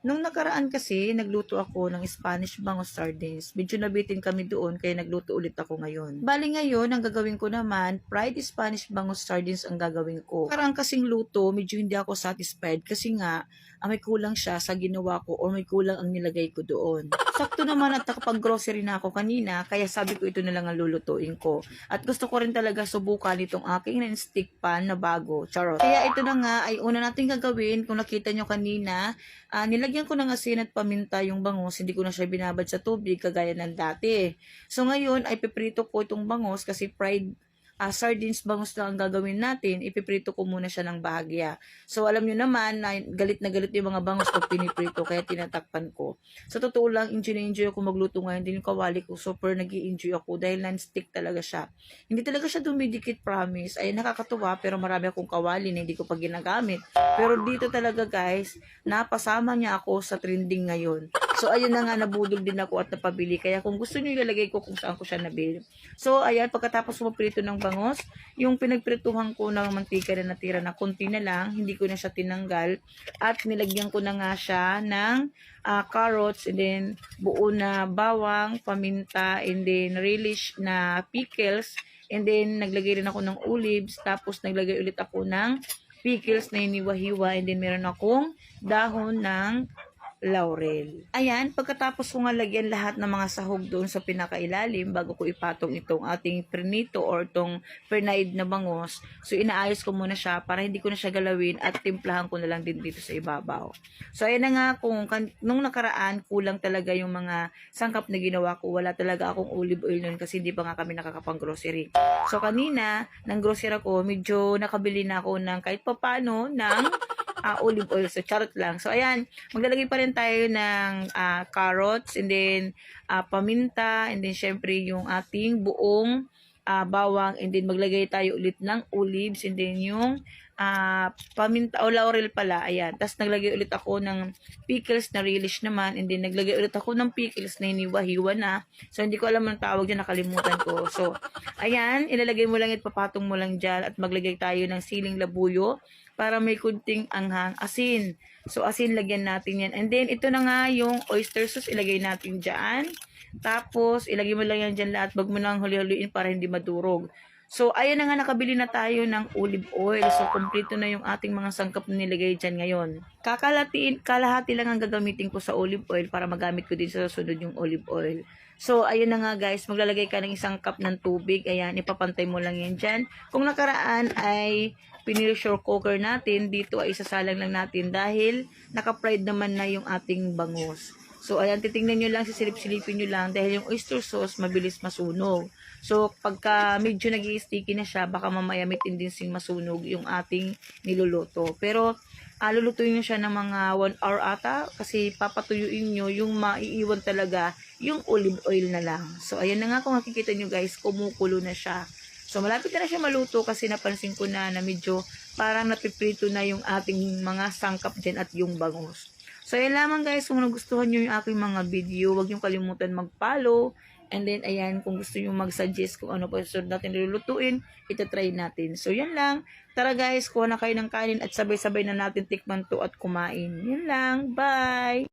Nung nakaraan kasi, nagluto ako ng Spanish bangus sardines. Medyo nabitin kami doon, kaya nagluto ulit ako ngayon. Bali ngayon, ang gagawin ko naman, fried Spanish bangus sardines ang gagawin ko. Parang kasing luto, medyo hindi ako satisfied kasi nga, may kulang siya sa ginawa ko or may kulang ang nilagay ko doon. Sakto naman at nakapag-grocery na ako kanina, kaya sabi ko ito na lang ang lulutuin ko. At gusto ko rin talaga subukan itong aking non-stick pan na bago. Charot. Kaya ito na nga ay una natin gagawin. Kung nakita nyo kanina, nilagyan ko ng asin at paminta yung bangus. Hindi ko na siya binabad sa tubig kagaya ng dati. So ngayon ay piprito ko itong bangus kasi fried sardines bangus lang ang gagawin natin, ipiprito ko muna siya ng bahagya. So, alam nyo naman na galit yung mga bangus pag piniprito, kaya tinatakpan ko. Sa totoo lang, enjoy ako magluto ngayon. Din yung kawali ko, super nag-i-enjoy ako dahil non-stick talaga siya. Hindi talaga siya dumidikit, promise. Ay, nakakatuwa, pero marami akong kawali na hindi ko pa ginagamit. Pero dito talaga, guys, napasama niya ako sa trending ngayon. So, ayun na nga, nabudol din ako at napabili. Kaya kung gusto nyo, ilalagay ko kung saan ko siya nabili. So, ayan, pagkatapos maprito ng bangos, yung pinagprituhan ko ng mantika na natira na konti na lang, hindi ko na siya tinanggal. At nilagyan ko na nga siya ng carrots, and then buo na bawang, paminta, and then relish na pickles, and then naglagay rin ako ng olives, tapos naglagay ulit ako ng pickles na hiniwa-hiwa, and then meron akong dahon ng laurel. Ayan, pagkatapos ko nga lagyan lahat ng mga sahog doon sa pinakailalim bago ko ipatong itong ating pernito or itong pernide na bangos. So, inaayos ko muna siya para hindi ko na siya galawin at timplahan ko na lang din dito sa ibabaw. So, ayan na nga, nung nakaraan, kulang talaga yung mga sangkap na ginawa ko. Wala talaga akong olive oil nun kasi hindi pa nga kami nakakapang-grocery. So, kanina, ng grocery ako, medyo nakabili na ako ng kahit papano ng olive oil. So, charot lang. So, ayan, maglalagay pa rin tayo ng carrots, and then paminta, and then syempre yung ating buong bawang, and then maglagay tayo ulit ng olives, and then yung paminta o laurel pala, ayan. Tapos naglagay ulit ako ng pickles na relish naman, and then naglagay ulit ako ng pickles na hiniwa-hiwa na. So, hindi ko alam ang tawag dyan, nakalimutan ko. So, ayan, ilalagay mo lang at papatong mo lang dyan, at maglagay tayo ng siling labuyo para may kunting anghang. Asin. So, asin, lagyan natin yan. And then, ito na nga yung oyster sauce, ilagay natin dyan. Tapos, ilagay mo lang yan dyan lahat. Wag mo nang huli-huliin para hindi madurog. So, ayan na nga, nakabili na tayo ng olive oil. So, kompleto na yung ating mga sangkap na nilagay dyan ngayon. Kalahati lang ang gagamitin ko sa olive oil para magamit ko din sa susunod yung olive oil. So, ayun na nga guys, maglalagay ka ng isang cup ng tubig. Ayan, ipapantay mo lang yan dyan. Kung nakaraan ay pinili-shore cooker natin, dito ay isasalang lang natin dahil naka-fried naman na yung ating bangus. So, ayan, titingnan nyo lang, sisilip-silipin nyo lang dahil yung oyster sauce mabilis masunog. So, pagka medyo nag-i-sticky na siya, baka mamaya may tendency masunog yung ating niluluto. Pero, lulutuin nyo siya ng mga 1 hour ata kasi papatuyuin nyo yung maiiwan talaga yung olive oil na lang. So, ayan na nga, kung makikita nyo guys, kumukulo na siya. So, malapit na siya maluto kasi napansin ko na medyo parang napiprito na yung ating mga sangkap dyan at yung bangus. So, ayan lamang guys, kung nagustuhan nyo yung aking mga video, huwag nyo kalimutan mag-follow. And then, ayan, kung gusto nyo mag-suggest kung ano pa susunod natin lulutuin, itatry natin. So, yan lang. Tara guys, kuha na kayo ng kanin at sabay-sabay na natin tikman to at kumain. Yan lang. Bye!